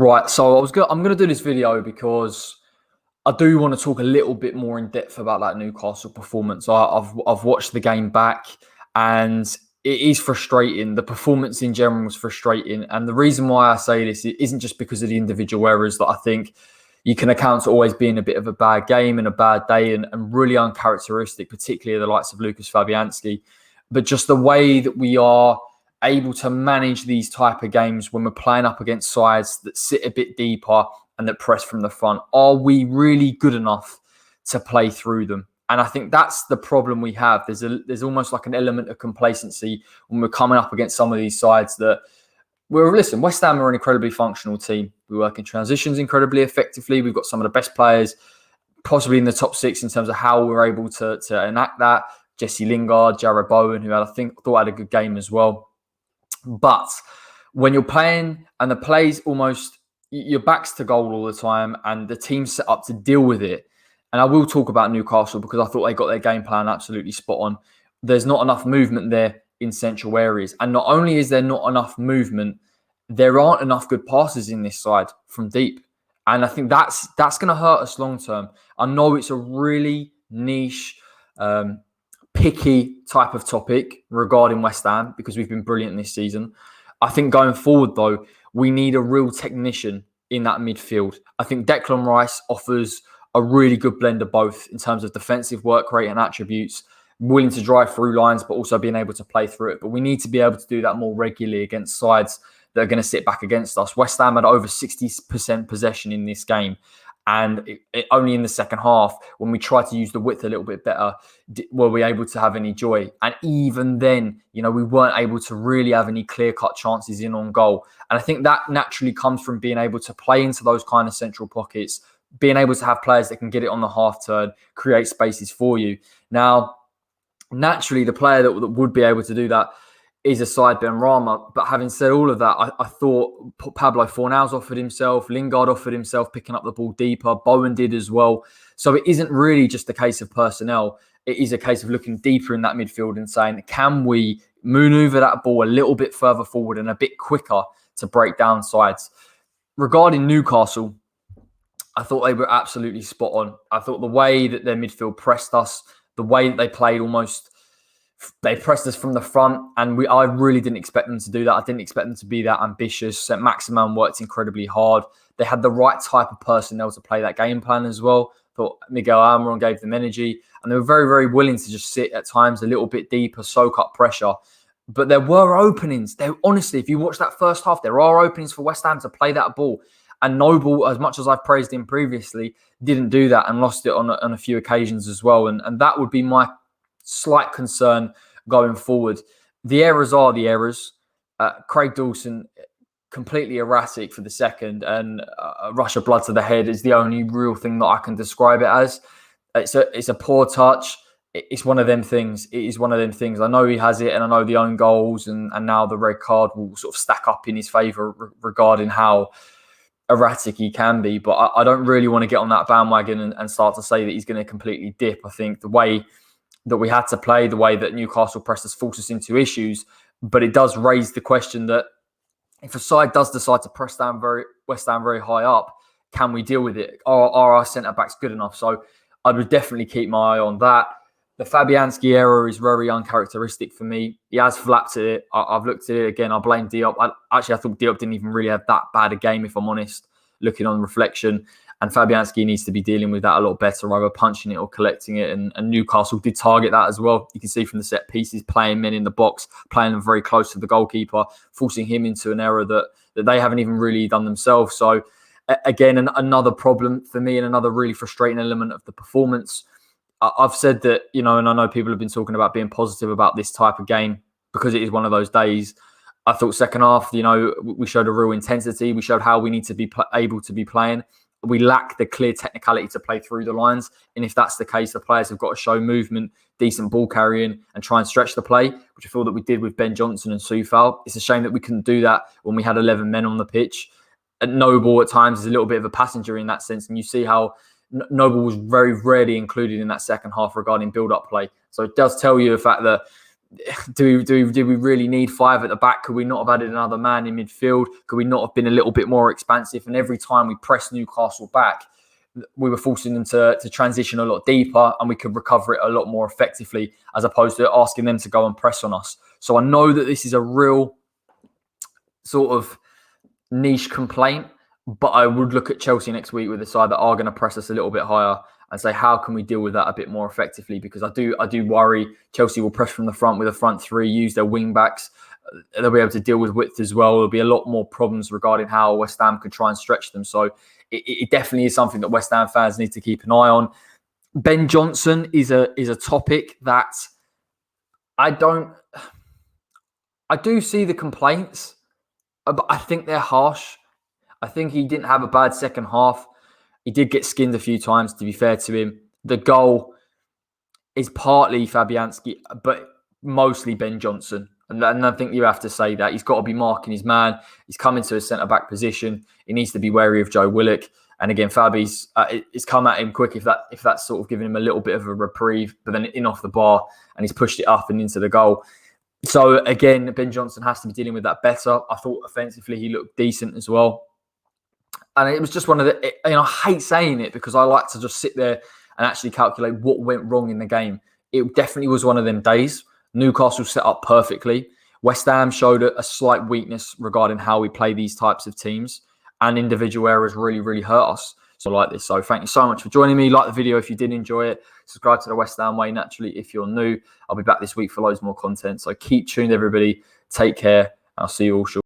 Right, so I'm going to do this video because I do want to talk a little bit more in depth about that Newcastle performance. I've watched the game back, and it is frustrating. The performance in general was frustrating, and the reason why I say this it isn't just because of the individual errors that I think you can account to always being a bit of a bad game and a bad day, and really uncharacteristic, particularly of the likes of Lucas Fabianski, but just the way that we are able to manage these type of games when we're playing up against sides that sit a bit deeper and that press from the front. Are we really good enough to play through them? And I think that's the problem we have. There's almost like an element of complacency when we're coming up against some of these sides that listen, West Ham are an incredibly functional team. We work in transitions incredibly effectively. We've got some of the best players possibly in the top six in terms of how we're able to enact that. Jesse Lingard, Jarrod Bowen, who I thought had a good game as well. But when you're playing and the play's almost your back's to goal all the time and the team's set up to deal with it. And I will talk about Newcastle because I thought they got their game plan absolutely spot on. There's not enough movement there in central areas. And not only is there not enough movement, there aren't enough good passes in this side from deep. And I think that's going to hurt us long term. I know it's a really niche, picky type of topic regarding West Ham because we've been brilliant this season. I think going forward, though, we need a real technician in that midfield. I think Declan Rice offers a really good blend of both in terms of defensive work rate and attributes, willing to drive through lines, but also being able to play through it. But we need to be able to do that more regularly against sides that are going to sit back against us. West Ham had over 60% possession in this game. And only in the second half, when we tried to use the width a little bit better, were we able to have any joy. And even then, we weren't able to really have any clear-cut chances in on goal. And I think that naturally comes from being able to play into those kind of central pockets, being able to have players that can get it on the half turn, create spaces for you. Now, naturally, the player that would be able to do that is aside Benrahma. But having said all of that, I thought Pablo Fornals offered himself, Lingard offered himself picking up the ball deeper, Bowen did as well. So it isn't really just a case of personnel. It is a case of looking deeper in that midfield and saying, can we maneuver that ball a little bit further forward and a bit quicker to break down sides? Regarding Newcastle, I thought they were absolutely spot on. I thought the way that their midfield pressed us, the way that they played they pressed us from the front, and I really didn't expect them to do that. I didn't expect them to be that ambitious. St. Maximin worked incredibly hard. They had the right type of personnel to play that game plan as well. Thought Miguel Almiron gave them energy, and they were very, very willing to just sit at times a little bit deeper, soak up pressure. But there were openings. Honestly, if you watch that first half, there are openings for West Ham to play that ball. And Noble, as much as I've praised him previously, didn't do that and lost it on a few occasions as well. And that would be my slight concern going forward. The errors are the errors. Craig Dawson, completely erratic for the second, and a rush of blood to the head is the only real thing that I can describe it as. It's a poor touch. It's one of them things. It is one of them things. I know he has it, and I know the own goals and now the red card will sort of stack up in his favour regarding how erratic he can be. But I don't really want to get on that bandwagon and start to say that he's going to completely dip. I think the way that we had to play, the way that Newcastle pressed us, forced us into issues. But it does raise the question that if a side does decide to press down West Ham very high up, can we deal with it? Are our centre-backs good enough? So I would definitely keep my eye on that. The Fabianski error is very uncharacteristic for me. He has flapped at it. I've looked at it again. I blame Diop. I thought Diop didn't even really have that bad a game, if I'm honest, looking on reflection. And Fabianski needs to be dealing with that a lot better, either punching it or collecting it. And Newcastle did target that as well. You can see from the set pieces, playing men in the box, playing them very close to the goalkeeper, forcing him into an error that they haven't even really done themselves. So again, another problem for me and another really frustrating element of the performance. I've said that, and I know people have been talking about being positive about this type of game because it is one of those days. I thought second half, we showed a real intensity. We showed how we need to be able to be playing. We lack the clear technicality to play through the lines. And if that's the case, the players have got to show movement, decent ball carrying, and try and stretch the play, which I feel that we did with Ben Johnson and Soufal. It's a shame that we couldn't do that when we had 11 men on the pitch. And Noble at times is a little bit of a passenger in that sense. And you see how Noble was very rarely included in that second half regarding build-up play. So it does tell you the fact that do we really need 5 at the back? Could we not have added another man in midfield? Could we not have been a little bit more expansive? And every time we pressed Newcastle back, we were forcing them to transition a lot deeper, and we could recover it a lot more effectively, as opposed to asking them to go and press on us. So I know that this is a real sort of niche complaint, but I would look at Chelsea next week with a side that are going to press us a little bit higher and say, how can we deal with that a bit more effectively? Because I do worry Chelsea will press from the front with a front three, use their wing backs. They'll be able to deal with width as well. There'll be a lot more problems regarding how West Ham could try and stretch them. So it definitely is something that West Ham fans need to keep an eye on. Ben Johnson is a topic that I do see the complaints, but I think they're harsh. I think he didn't have a bad second half. He did get skinned a few times, to be fair to him. The goal is partly Fabianski, but mostly Ben Johnson. And I think you have to say that. He's got to be marking his man. He's coming to a centre-back position. He needs to be wary of Joe Willock. And again, Fabi's it's come at him quick if that's sort of giving him a little bit of a reprieve, but then in off the bar, and he's pushed it up and into the goal. So again, Ben Johnson has to be dealing with that better. I thought offensively he looked decent as well. And it was just one of the, I hate saying it because I like to just sit there and actually calculate what went wrong in the game. It definitely was one of them days. Newcastle set up perfectly. West Ham showed a slight weakness regarding how we play these types of teams, and individual errors really, really hurt us. So I like this. So thank you so much for joining me. Like the video if you did enjoy it. Subscribe to the West Ham Way, naturally, if you're new. I'll be back this week for loads more content. So keep tuned, everybody. Take care. I'll see you all shortly.